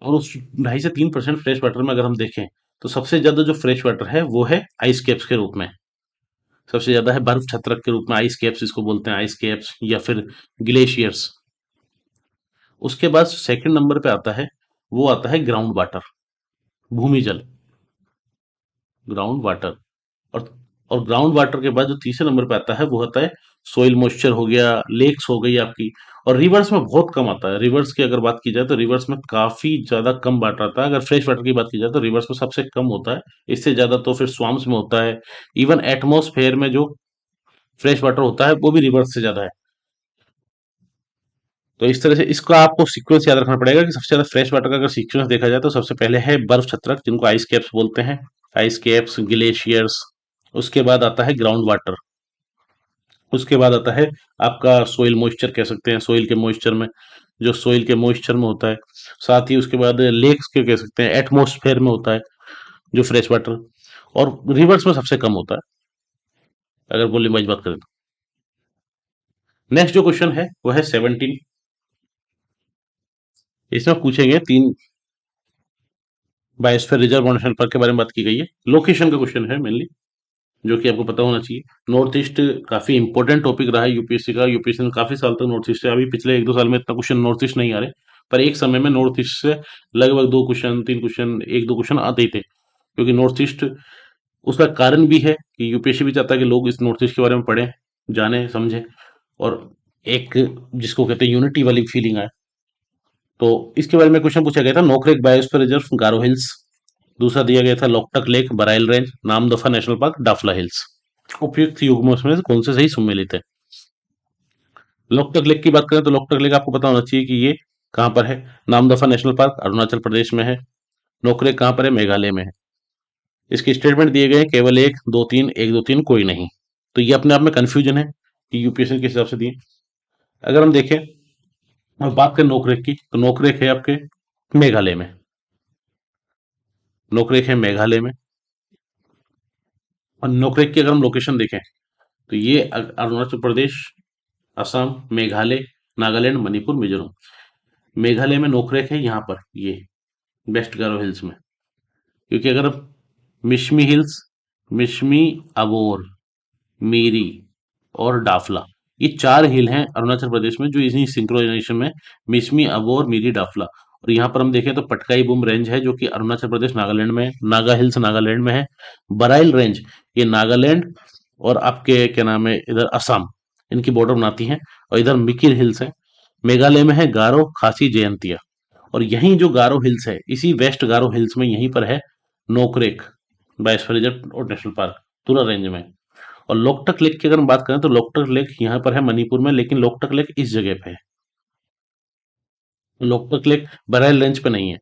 और उस 2.5 से 3% फ्रेश वाटर में अगर हम देखें, तो सबसे ज्यादा जो फ्रेश वाटर है वो है आइस कैप्स के रूप में। सबसे ज्यादा है बर्फ छत्रक के रूप में, आइस कैप्स इसको बोलते हैं, आइस कैप्स या फिर ग्लेशियर्स। उसके बाद सेकंड नंबर पे आता है, वो आता है ग्राउंड वाटर, भूमि जल, ग्राउंड वाटर। और और ग्राउंड वाटर के बाद जो तीसरे नंबर पे आता है वो होता है सोइल मॉइस्चर हो गया, लेक्स हो गई आपकी। और रिवर्स में बहुत कम आता है। रिवर्स की अगर बात की जाए तो रिवर्स में काफी ज्यादा कम वाटर आता है। अगर फ्रेश वाटर की बात की जाए तो रिवर्स में सबसे कम होता है, इससे ज्यादा तो फिर स्वाम्स में होता है। इवन एटमॉस्फेयर में जो फ्रेश वाटर होता है वो भी रिवर्स से ज्यादा है। तो इस तरह से इसका आपको सीक्वेंस याद रखना पड़ेगा कि सबसे ज्यादा फ्रेश वाटर का अगर सीक्वेंस देखा जाए तो सबसे पहले है बर्फ छत्रक, जिनको आइस कैप्स बोलते हैं, आइस कैप्स, ग्लेशियर्स। उसके बाद आता है ग्राउंड वाटर। उसके बाद आता है आपका सोइल मॉइस्चर, कह सकते हैं सोइल के मॉइस्चर में, जो सोइल के मॉइस्चर में होता है। साथ ही उसके बाद लेक्स के कह सकते हैं एटमोस्फेयर में होता है जो फ्रेश वाटर, और रिवर्स में सबसे कम होता है अगर वॉल्यूम वाइज बात करें तो। नेक्स्ट जो क्वेश्चन है वो है 17। इसमें पूछेंगे तीन बायोस्फीयर रिजर्व और नेशनल पार्क के बारे में बात की गई है। लोकेशन का क्वेश्चन है मेनली, जो कि आपको पता होना चाहिए। नॉर्थ ईस्ट काफी इंपॉर्टेंट टॉपिक रहा है यूपीएससी का। यूपीएससी ने काफी साल तक नॉर्थ ईस्ट से, अभी पिछले 1-2 साल में इतना क्वेश्चन नॉर्थ ईस्ट नहीं आ रहे, पर एक समय में नॉर्थ ईस्ट से लगभग 2 क्वेश्चन, 3 क्वेश्चन, 1-2 क्वेश्चन आते ही थे, क्योंकि नॉर्थ ईस्ट, उसका कारण भी है कि यूपीएससी भी चाहता है कि लोग इस नॉर्थ ईस्ट के बारे में पढ़ें, जाने, समझें, और एक जिसको कहते हैं यूनिटी वाली फीलिंग आए। तो इसके बारे में क्वेश्चन पूछा गया था, Nokrek biosphere reserve, Garo hills. दूसरा दिया गया था Loktak lake, Barail range, Namdapha national park, Dafla hills. उपयुक्त युग्मों में से कौन से सही सम्मिलित है? लोकटक लेक की बात करें तो लोकटक लेक आपको पता होना चाहिए कि ये कहाँ पर है। नामदफा नेशनल पार्क अरुणाचल प्रदेश में है। नोकरेक कहाँ पर है? मेघालय में है। इसके स्टेटमेंट दिए गए हैं केवल एक दो तीन, एक दो तीन कोई नहीं। तो ये अपने आप में कंफ्यूजन है कि यूपीएससी किस हिसाब से दिए। अगर हम देखें, अब बात करें नोकरेक की, तो नोकरेक है आपके मेघालय में। नोकरेक है मेघालय में। और नोकरेक की अगर हम लोकेशन देखें तो ये अरुणाचल प्रदेश, असम, मेघालय, नागालैंड, मणिपुर, मिजोरम। मेघालय में नोकरेक है यहाँ पर, ये वेस्ट गारो हिल्स में। क्योंकि अगर मिशमी हिल्स, मिशमी, अबोर, मीरी और डाफला, ये 4 हिल हैं अरुणाचल प्रदेश में जो इसी सिंक्रोनाइजेशन में, मिशमी, अबोर, मीरी, डाफला। और यहाँ पर हम देखें तो पटकाई बुम रेंज है जो कि अरुणाचल प्रदेश नागालैंड में है। नागा हिल्स नागालैंड में है। बराइल रेंज ये नागालैंड और आपके क्या नाम है इधर असम, इनकी बॉर्डर बनाती हैं। और इधर मिकिर हिल्स है, मेघालय में है गारो, खासी, जयंतिया। और यहीं जो गारो हिल्स है, इसी वेस्ट गारो हिल्स में यहीं पर है नोकरेक बायोस्फीयर रिजर्व और नेशनल पार्क, तुरा रेंज में। और लोकटक लेक की अगर हम बात करें तो लोकटक लेक यहाँ पर है मणिपुर में, लेकिन लोकटक लेक इस जगह पे है। लोकटक लेक बराइल रेंज पे नहीं है।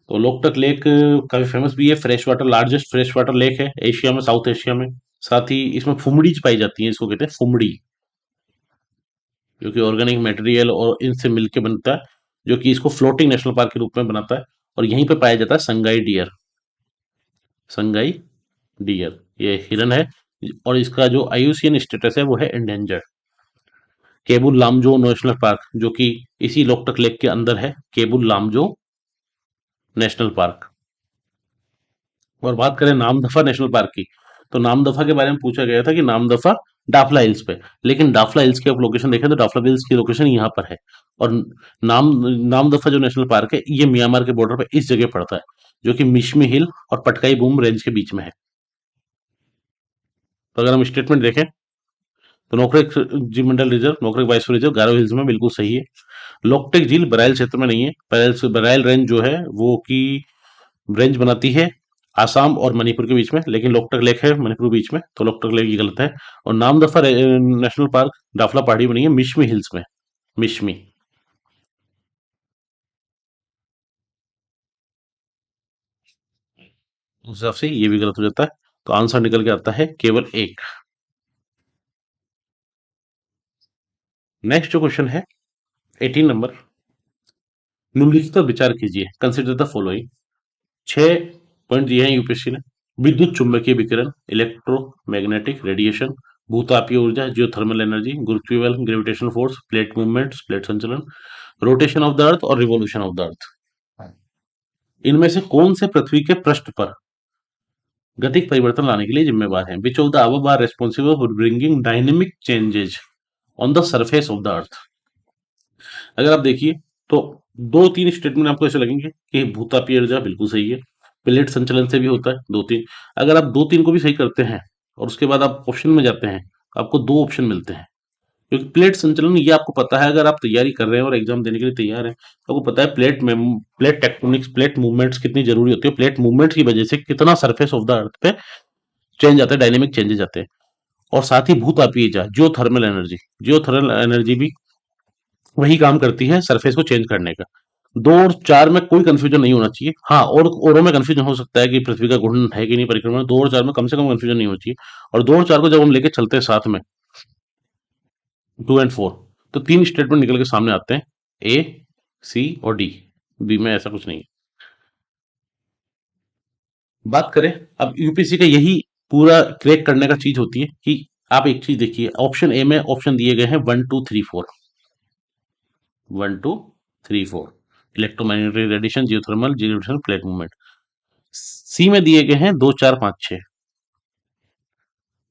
तो लोकटक लेक काफी फेमस भी है, fresh water, largest fresh water lake है एशिया में, साउथ एशिया में। साथ ही इसमें फुमड़ीज पाई जाती है, इसको कहते हैं फुमड़ी, जो कि ऑर्गेनिक मटेरियल और इनसे मिलके बनता है, जो कि इसको फ्लोटिंग नेशनल पार्क के रूप में बनाता है। और यहीं पे पाया जाता है संगाई डियर। संगाई डियर ये हिरन है, और इसका जो आईयूसीएन स्टेटस है वो है endangered. Keibul Lamjao national park, जो कि इसी लोकटक लेक के अंदर है, केबुल लामजो नेशनल पार्क। और बात करें नामदफा नेशनल पार्क की, तो नामदफा के बारे में पूछा गया था कि नामदफा डाफला हिल्स पे, लेकिन डाफला हिल्स की आप लोकेशन देखें तो डाफला हिल्स की लोकेशन यहाँ पर है। और नाम नामदफा जो नेशनल पार्क है ये म्यांमार के बॉर्डर पे इस जगह पड़ता है, जो कि मिशमी हिल और पटकाई बूम रेंज के बीच में है। तो अगर हम स्टेटमेंट देखें तो नोकरेक जीव मंडल reserve, Nokrek biosphere reserve Garo hills में बिल्कुल सही है। लोकटेक झील बराइल क्षेत्र में नहीं है। बराइल रेंज जो है वो की रेंज बनाती है आसाम और मणिपुर के बीच में, लेकिन लोकटक लेक है मणिपुर के बीच में, तो लोकटक लेक ये गलत है। और नामदफा नेशनल पार्क डाफला पहाड़ी बनी है मिशमी हिल्स में, मिशमी, उस हिसाब से ये भी गलत हो जाता है। तो आंसर निकल के आता है केवल एक। नेक्स्ट जो क्वेश्चन है 18 नंबर, निम्नलिखित पर विचार कीजिए, कंसिडर द फॉलोइंग। 6 पॉइंट दिए हैं यूपीएससी ने। विद्युत चुंबकीय विकिरण, इलेक्ट्रोमैग्नेटिक रेडिएशन, भूतापीय ऊर्जा, जियोथर्मल एनर्जी, गुरुत्वीय बल, gravitational force, plate movements, plate संचलन, रोटेशन ऑफ द अर्थ और रिवॉल्यूशन ऑफ द अर्थ। इनमें से कौन से पृथ्वी के पृष्ठ पर गतिक परिवर्तन लाने के लिए जिम्मेवार हैं? Which of the above are responsible for bringing dynamic changes on the surface of the earth? अगर आप देखिए तो 2-3 स्टेटमेंट आपको ऐसे लगेंगे कि भूतापीय ऊर्जा बिल्कुल सही है, प्लेट संचलन से भी होता है 2-3। अगर आप 2-3 को भी सही करते हैं और उसके बाद आप ऑप्शन में जाते हैं, आपको 2 ऑप्शन मिलते हैं। क्योंकि प्लेट संचलन ये आपको पता है, अगर आप तैयारी कर रहे हैं और एग्जाम देने के लिए तैयार हैं, तो आपको पता है प्लेट टेक्टोनिक्स, प्लेट मूवमेंट्स कितनी जरूरी होती है, प्लेट मूवमेंट्स की वजह से कितना सरफेस ऑफ द अर्थ पे चेंज आता है, डायनेमिक चेंजेस आते हैं। और साथ ही भूतापीय ऊर्जा, जियोथर्मल एनर्जी, जियोथर्मल एनर्जी भी वही काम करती है सरफेस को चेंज करने का। 2 और 4 में कोई कंफ्यूजन नहीं होना चाहिए। हाँ, और में कंफ्यूजन हो सकता है कि पृथ्वी का घूर्णन है कि नहीं परिक्रमा में। 2 और 4 में कम से कम कंफ्यूजन नहीं होना चाहिए। और 2 और 4 को जब हम लेके चलते हैं साथ में, 2 एंड 4, तो 3 स्टेटमेंट निकल के सामने आते हैं, ए, सी और डी। बी में ऐसा कुछ नहीं है। बात करें अब यूपीएससी का, यही पूरा क्रैक करने का चीज होती है कि आप एक चीज देखिए, ऑप्शन ए में ऑप्शन दिए गए हैं 1 2 3 4। 1 2 3 4, electromagnetic radiation, geothermal, geothermal plate movement. C में दिए गए हैं 2 4 5 6,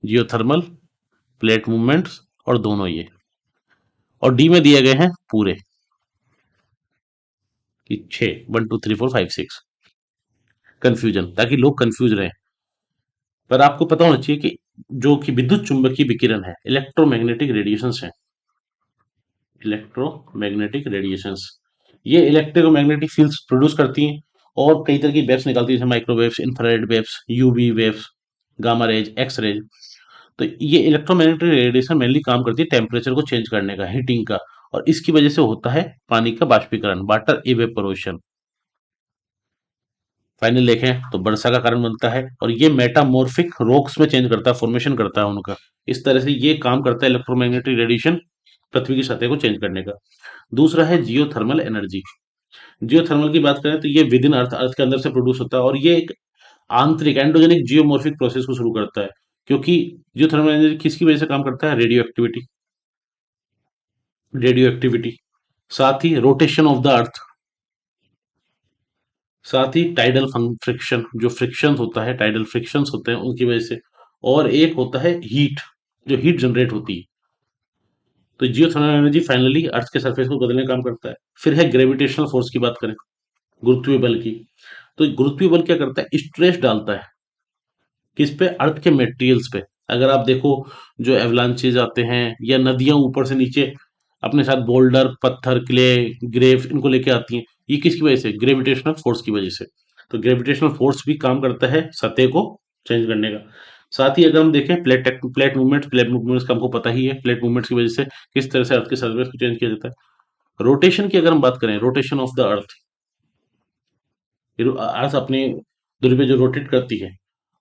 जियोथर्मल, प्लेट मूवमेंट्स और दोनों ये। और डी में दिए गए हैं पूरे कि 6, 1 2 3 4 5 6। कंफ्यूजन, ताकि लोग कंफ्यूज रहे। पर आपको पता होना चाहिए कि जो कि विद्युत चुंबकीय विकिरण है, इलेक्ट्रोमैग्नेटिक रेडिएशंस है, इलेक्ट्रोमैग्नेटिक रेडिएशंस, ये इलेक्ट्रोमैग्नेटिक फील्ड्स प्रोड्यूस करती हैं और कई तरह की वेव्स निकालती है, जैसे microwaves, infrared waves, UV waves, gamma rays, X rays. तो ये इलेक्ट्रोमैग्नेटिक रेडिएशन मेनली काम करती है टेम्परेचर को चेंज करने का, हीटिंग का। और इसकी वजह से होता है पानी का बाष्पीकरण, वाटर इवेपोरेशन। फाइनल देखें तो वर्षा का कारण बनता है, और ये मेटामॉर्फिक रॉक्स में चेंज करता है, फॉर्मेशन करता है उनका। इस तरह से ये काम करता है इलेक्ट्रोमैग्नेटिक रेडिएशन पृथ्वी की सतह को चेंज करने का। दूसरा है जियोथर्मल एनर्जी। जियोथर्मल की बात करें तो ये विद इन अर्थ, अर्थ के अंदर से प्रोड्यूस होता है, और ये एक आंतरिक एंडोजेनिक जियोमॉर्फिक प्रोसेस को शुरू करता है। क्योंकि जियोथर्मल एनर्जी किसकी वजह से काम करता है? रेडियो एक्टिविटी, रेडियो एक्टिविटी, साथ ही रोटेशन ऑफ द अर्थ, साथ ही टाइडल फ्रिक्शन, जो फ्रिक्शन होता है, टाइडल फ्रिक्शंस होते हैं उनकी वजह से। और एक होता है हीट, जो हीट जनरेट होती है। तो जियोथर्मल एनर्जी फाइनली अर्थ के सरफेस को बदलने का काम करता है। फिर है ग्रेविटेशनल फोर्स की बात करें, गुरुत्वीय बल की। तो गुरुत्वीय बल क्या करता है? स्ट्रेस डालता है किस पे? अर्थ के मटेरियल्स पे। अगर आप देखो, जो एवलांचेज आते हैं या नदियां ऊपर से नीचे अपने साथ बोल्डर, पत्थर, क्ले, ग्रेव इनको लेके आती हैं, ये किसकी वजह से? ग्रेविटेशनल फोर्स की वजह से। तो ग्रेविटेशनल फोर्स भी काम करता है सतह को चेंज करने का। साथ ही अगर हम देखें प्लेट मूवमेंट्स का हमको पता ही है, प्लेट मूवमेंट्स की वजह से किस तरह से अर्थ के सर्फेस को चेंज किया जाता है। रोटेशन की अगर हम बात करें, रोटेशन ऑफ द अर्थ, अर्थ अपनी धुरी पे जो रोटेट करती है,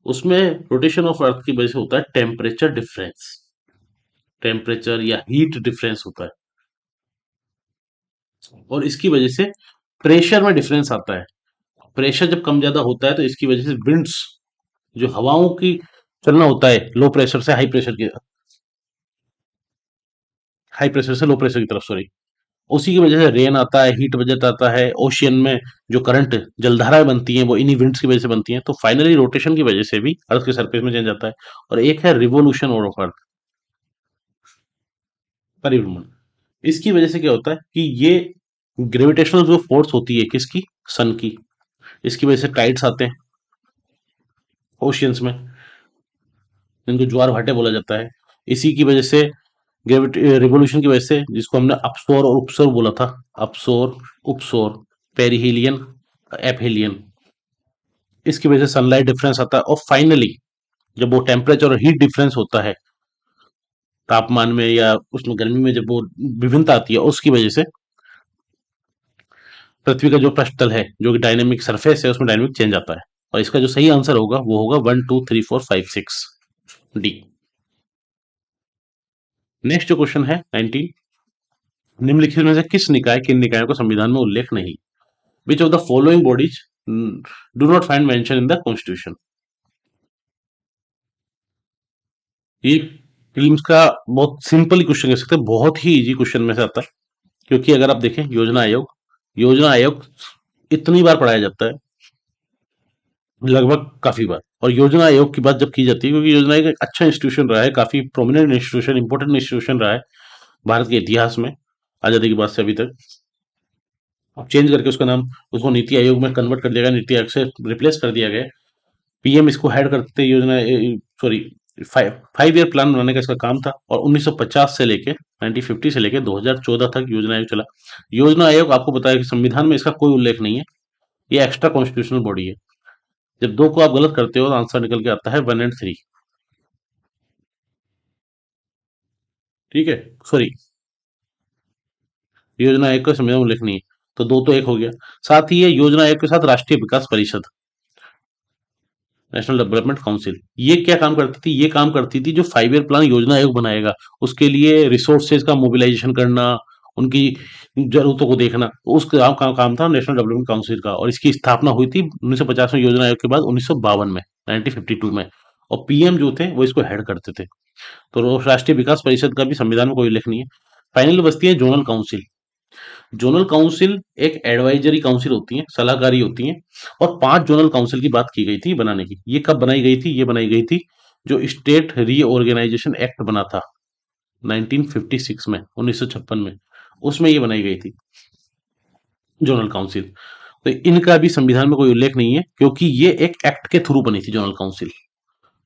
उसमें रोटेशन ऑफ अर्थ की वजह से होता है टेम्परेचर डिफरेंस, टेम्परेचर या हीट डिफरेंस होता है। और इसकी वजह से प्रेशर में डिफरेंस आता है। प्रेशर जब कम ज्यादा होता है तो इसकी वजह से विंड्स, जो हवाओं की चलना होता है लो प्रेशर से हाई प्रेशर की, हाई प्रेशर से लो प्रेशर की तरफ, सॉरी, उसी की वजह से रेन आता है, हीट वजह आता है, ओशियन में जो करंट जलधाराएं बनती हैं वो इन्हीं विंड्स की वजह से बनती हैं। तो फाइनली रोटेशन की वजह से भी अर्थ के सरफेस में चेंज आता है। और एक है रिवोल्यूशन ऑफ अर्थ, परिभ्रमण। इसकी वजह से क्या होता है कि ये ग्रेविटेशनल जो फोर्स होती है किसकी? सन की। इसकी वजह से टाइड्स आते हैं ओशियंस में, जिनको ज्वार भाटे बोला जाता है। इसी की वजह से ग्रेविटी रिवोल्यूशन की वजह से, जिसको हमने अपसोर और उपसोर बोला था, अपसोर, उपसोर, पेरिहीलियन, एपहीलियन, इसकी वजह से सनलाइट डिफरेंस आता है। और फाइनली जब वो टेम्परेचर और हीट डिफरेंस होता है तापमान में या उसमें गर्मी में, जब वो विभिन्नता आती है, उसकी वजह से पृथ्वी का जो पृष्ठतल है, जो कि डायनेमिक सरफेस है, उसमें डायनेमिक चेंज आता है। और इसका जो सही आंसर होगा वो होगा 1 2 3 4 5 6, डी। नेक्स्ट जो क्वेश्चन है 19, निम्नलिखित में से किस निकाय, किन निकायों का संविधान में उल्लेख नहीं? विच of the following bodies do not find mention in the constitution? ये प्रीलिम्स का बहुत सिंपल क्वेश्चन कह सकते हैं, बहुत ही इजी क्वेश्चन में से आता है। क्योंकि अगर आप देखें योजना आयोग, योजना आयोग इतनी बार पढ़ाया जाता है, लगभग काफी बार। और योजना आयोग की बात जब की जाती है, क्योंकि योजना आयोग एक अच्छा इंस्टीट्यूशन रहा है, काफी प्रोमिनेंट इंस्टीट्यूशन, इंपॉर्टेंट इंस्टीट्यूशन रहा है भारत के इतिहास में, आजादी के बाद से अभी तक। अब चेंज करके उसका नाम, उसको नीति आयोग में कन्वर्ट कर दिया गया, नीति आयोग से रिप्लेस कर दिया गया। पीएम इसको हेड करते योजना, सॉरी, 5 ईयर प्लान बनाने का इसका काम था। और 1950 से लेके 1950 से लेके 2014 तक योजना आयोग चला। योजना आयोग, आपको पता है कि संविधान में इसका कोई उल्लेख नहीं है, ये एक्स्ट्रा कॉन्स्टिट्यूशनल बॉडी है। जब दो को आप गलत करते हो तो आंसर निकल के आता है 1 और 3। ठीक है, सॉरी, योजना आयोग का संविधान में उल्लेख नहीं है, तो दो तो एक हो गया। साथ ही ये योजना आयोग के साथ राष्ट्रीय विकास परिषद, नेशनल डेवलपमेंट काउंसिल, ये क्या काम करती थी? ये काम करती थी जो 5 ईयर प्लान योजना आयोग बनाएगा, उसके लिए रिसोर्सेज का मोबिलाइजेशन करना, उनकी जरूरतों को देखना, उस काम था नेशनल डेवलपमेंट काउंसिल का। और इसकी स्थापना हुई थी 1950 में, योजना आयोग के बाद 1952 में, 1952 में। और पीएम जो थे वो इसको हेड करते थे। तो राष्ट्रीय विकास परिषद का भी संविधान में कोई उल्लेख नहीं है। फाइनल बचती है जोनल काउंसिल। जोनल काउंसिल एक एडवाइजरी काउंसिल होती है, सलाहकारी होती है। और 5 जोनल काउंसिल की बात की गई थी बनाने की। ये कब बनाई गई थी? ये बनाई गई थी जो स्टेट रीऑर्गेनाइजेशन एक्ट बना था 1956 में, 1956 में, उसमें ये बनाई गई थी जोनल काउंसिल। तो इनका भी संविधान में कोई उल्लेख नहीं है, क्योंकि ये एक एक्ट के थ्रू बनी थी जोनल काउंसिल।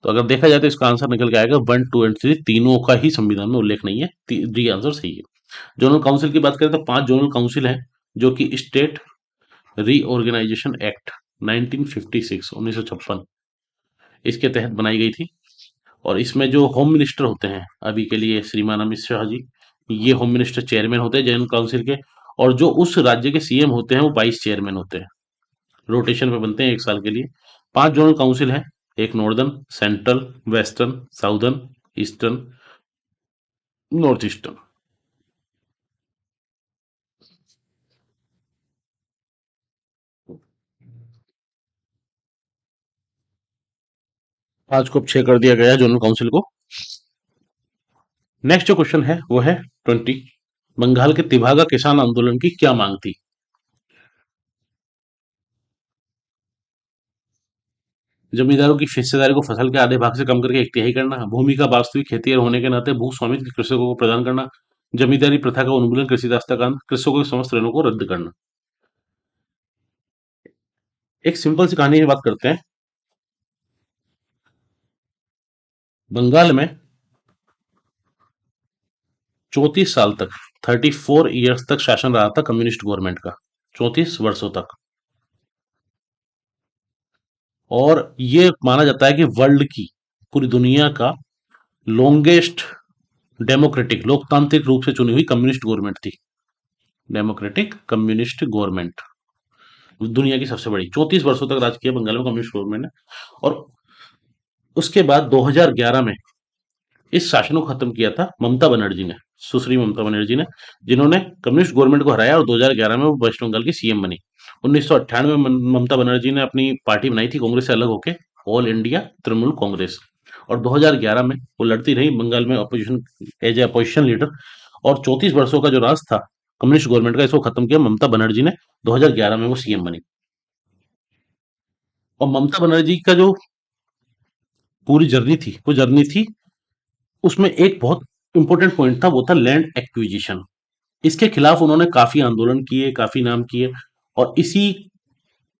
तो अगर देखा जाए तो इसका आंसर निकल के आएगा 1, 2 एंड 3, तीनों का ही संविधान में उल्लेख नहीं है। डी आंसर सही है। जोनल काउंसिल की बात करें तो 5 जोनल काउंसिल हैं, जो कि स्टेट रीऑर्गेनाइजेशन एक्ट 1956, 1956, इसके तहत बनाई गई थी। और इसमें जो होम मिनिस्टर होते हैं अभी के लिए, श्रीमान अमित शाह जी, ये होम मिनिस्टर चेयरमैन होते हैं जनरल काउंसिल के। और जो उस राज्य के सीएम होते हैं वो वाइस चेयरमैन होते हैं, रोटेशन में बनते हैं 1 साल के लिए। 5 जोनल काउंसिल है, एक northern, central, western, southern, eastern, north eastern. आज को अब 6 कर दिया गया है जोनल काउंसिल को। नेक्स्ट जो क्वेश्चन है वो है 20। बंगाल के तिभागा किसान आंदोलन की क्या मांग थी? जमींदारों की हिस्सेदारी को फसल के आधे भाग से कम करके 1/3 करना, भूमि का वास्तविक खेतीहर होने के नाते भू स्वामित्व कृषकों को प्रदान करना, जमींदारी प्रथा का उन्मूलन, कृषि दास्ताकान, कृषकों के समस्त ऋणों को रद्द करना। एक सिंपल सी कहानी की बात करते हैं। बंगाल में 34 साल तक, 34 ईयर्स तक शासन रहा था कम्युनिस्ट गवर्नमेंट का, 34 वर्षों तक। और ये माना जाता है कि वर्ल्ड की, पूरी दुनिया का लॉन्गेस्ट डेमोक्रेटिक, लोकतांत्रिक रूप से चुनी हुई कम्युनिस्ट गवर्नमेंट थी। डेमोक्रेटिक कम्युनिस्ट गवर्नमेंट, दुनिया की सबसे बड़ी, 34 वर्षों तक राज किया बंगाल में कम्युनिस्ट गवर्नमेंट ने। और उसके बाद 2011 में इस शासन को खत्म किया था ममता बनर्जी ने, सुश्री ममता बनर्जी ने, जिन्होंने कम्युनिस्ट गवर्नमेंट को हराया और 2011 में वो वेस्ट बंगाल की सीएम बनी। 1998 में ममता बनर्जी ने अपनी पार्टी बनाई थी कांग्रेस से अलग होके, ऑल इंडिया तृणमूल कांग्रेस। और 2011 में वो लड़ती रही बंगाल में opposition, as a opposition leader. और 34 वर्षों का जो राज था कम्युनिस्ट गवर्नमेंट का, इसको खत्म किया ममता बनर्जी ने, 2011 में वो सीएम बनी। और ममता बनर्जी का जो पूरी जर्नी थी, वो जर्नी थी, उसमें एक बहुत इंपॉर्टेंट पॉइंट था, वो था लैंड एक्विजिशन। इसके खिलाफ उन्होंने काफी आंदोलन किए, काफी नाम किए, और इसी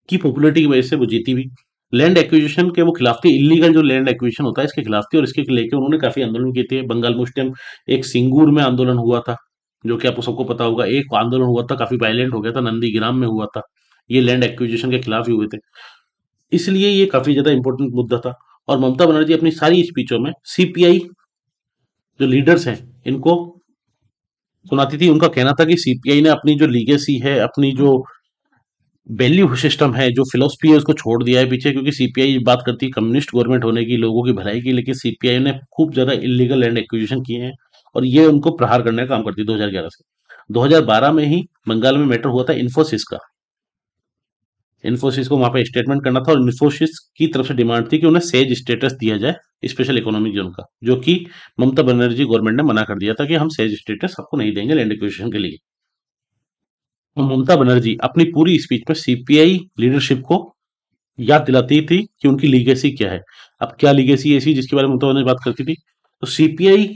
की पॉपुलैरिटी की वजह से वो जीती भी। लैंड एक्विजिशन के वो खिलाफ थे, इलीगल जो लैंड एक्विजिशन होता है इसके खिलाफ थे, और इसके लेके उन्होंने काफी आंदोलन किए थे। बंगाल में उस टाइम एक सिंगूर में आंदोलन हुआ था, जो कि आपको सबको पता होगा। एक आंदोलन हुआ था, काफी वायलेंट हो गया था, नंदीग्राम में हुआ था। ये लैंड एक्विजिशन के खिलाफ ही हुए थे, इसलिए ये काफी ज्यादा इंपॉर्टेंट मुद्दा था। और ममता बनर्जी अपनी सारी स्पीचों में सीपीआई जो लीडर्स हैं इनको सुनाती थी। उनका कहना था कि सीपीआई ने अपनी जो लीगेसी है, अपनी जो वैल्यू सिस्टम है, जो फिलोसफी है, उसको छोड़ दिया है पीछे। क्योंकि सीपीआई बात करती है कम्युनिस्ट गवर्नमेंट होने की, लोगों की भलाई की, लेकिन सीपीआई ने खूब ज्यादा इलीगल लैंड एक्विजिशन किए हैं, और ये उनको प्रहार करने का काम करती है 2011 से। 2012 में ही बंगाल में मैटर हुआ था इन्फोसिस का। इन्फोसिस को वहां पे स्टेटमेंट करना था, और इन्फोसिस की तरफ से डिमांड थी कि उन्हें सेज स्टेटस दिया जाए स्पेशल इकोनॉमिक जोन का, जो कि ममता बनर्जी गवर्नमेंट ने मना कर दिया था कि हम सेज स्टेटस आपको नहीं देंगे लैंड एक्विजिशन के लिए। और ममता बनर्जी अपनी पूरी स्पीच में सीपीआई लीडरशिप को याद दिलाती थी कि उनकी लीगेसी क्या है। अब क्या लीगेसी ऐसी जिसके बारे में ममता बनर्जी बात करती थी? तो सीपीआई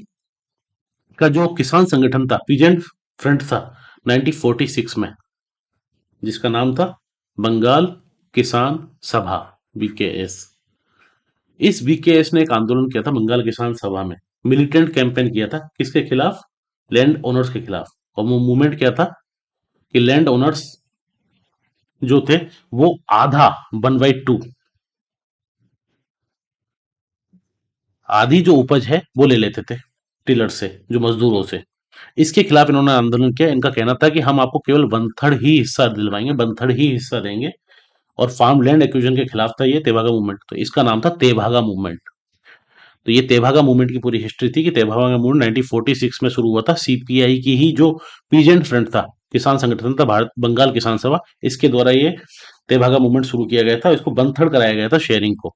का जो किसान संगठन था, पीजेंट फ्रंट था 1946 में, जिसका नाम था बंगाल किसान सभा, बीकेएस। इस बीकेएस ने एक आंदोलन किया था बंगाल किसान सभा में, मिलिटेंट कैंपेन किया था, किसके खिलाफ? लैंड ओनर्स के खिलाफ। और वो मूवमेंट क्या था कि लैंड ओनर्स जो थे वो आधा, 1/2, आधी जो उपज है वो ले लेते थे टिलर से, जो मजदूरों से। इसके खिलाफ इन्होंने आंदोलन किया। इनका कहना था कि हम आपको केवल वन थर्ड ही हिस्सा दिलवाएंगे, वन थर्ड ही हिस्सा देंगे। और फार्म लैंड एक्विजिशन के खिलाफ था ये तेभागा मूवमेंट। तो इसका नाम था तेभागा मूवमेंट। तो ये तेभागा मूवमेंट की पूरी हिस्ट्री थी कि तेभागा मूवमेंट 1946 में शुरू हुआ था। सीपीआई की ही जो पीजेंट फ्रंट था, किसान संगठन था, भारत बंगाल किसान सभा, इसके द्वारा ये तेभागा मूवमेंट शुरू किया गया था। इसको वन थर्ड कराया गया था शेयरिंग को,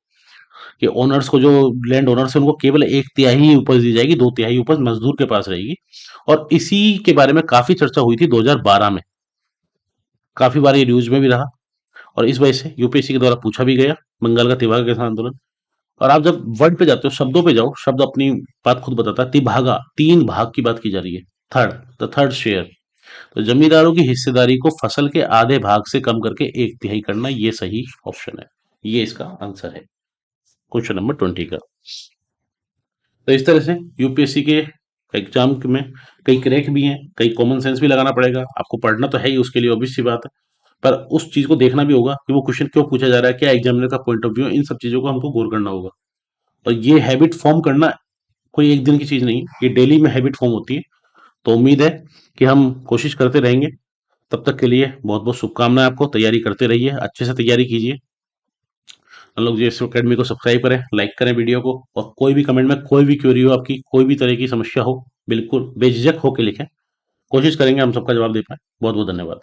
कि ओनर्स को, जो लैंड ओनर्स है, उनको केवल एक तिहाई ही उपज दी जाएगी, दो तिहाई उपज मजदूर के पास रहेगी। और इसी के बारे में काफी चर्चा हुई थी 2012 में, काफी बार ये न्यूज में भी रहा। और इस वजह से यूपीएससी के द्वारा पूछा भी गया बंगाल का तिभागा किसान आंदोलन। और आप जब वर्ड पे जाते हो, शब्दों पे जाओ, शब्द अपनी बात खुद बताता है। तिभागा, तीन भाग की बात की जा रही है। Third, the third share. तो जमींदारों की हिस्सेदारी को फसल के आधे भाग से कम करके एक तिहाई करना, ये सही ऑप्शन है। ये इसका आंसर है क्वेश्चन नंबर 20 का। तो इस तरह से यूपीएससी के एग्जाम में कई क्रैक भी हैं, कई कॉमन सेंस भी लगाना पड़ेगा। आपको पढ़ना तो है ही, उसके लिए ऑब्वियस सी बात है, पर उस चीज को देखना भी होगा कि वो क्वेश्चन क्यों पूछा जा रहा है, क्या एग्जामिनर का पॉइंट ऑफ व्यू, इन सब चीजों को हमको गौर करना होगा। और ये हैबिट फॉर्म करना कोई एक दिन की चीज नहीं, ये डेली में हैबिट फॉर्म होती है। तो उम्मीद है कि हम कोशिश करते रहेंगे। तब तक के लिए बहुत बहुत शुभकामनाएं आपको। तैयारी करते रहिए, अच्छे से तैयारी कीजिए। हम लोग जीएस अकेडमी को सब्सक्राइब करें, लाइक करें वीडियो को, और कोई भी कमेंट में कोई भी क्वेरी हो आपकी, कोई भी तरह की समस्या हो, बिल्कुल बेझिझक होकर लिखें। कोशिश करेंगे हम सबका जवाब दे पाए। बहुत बहुत धन्यवाद।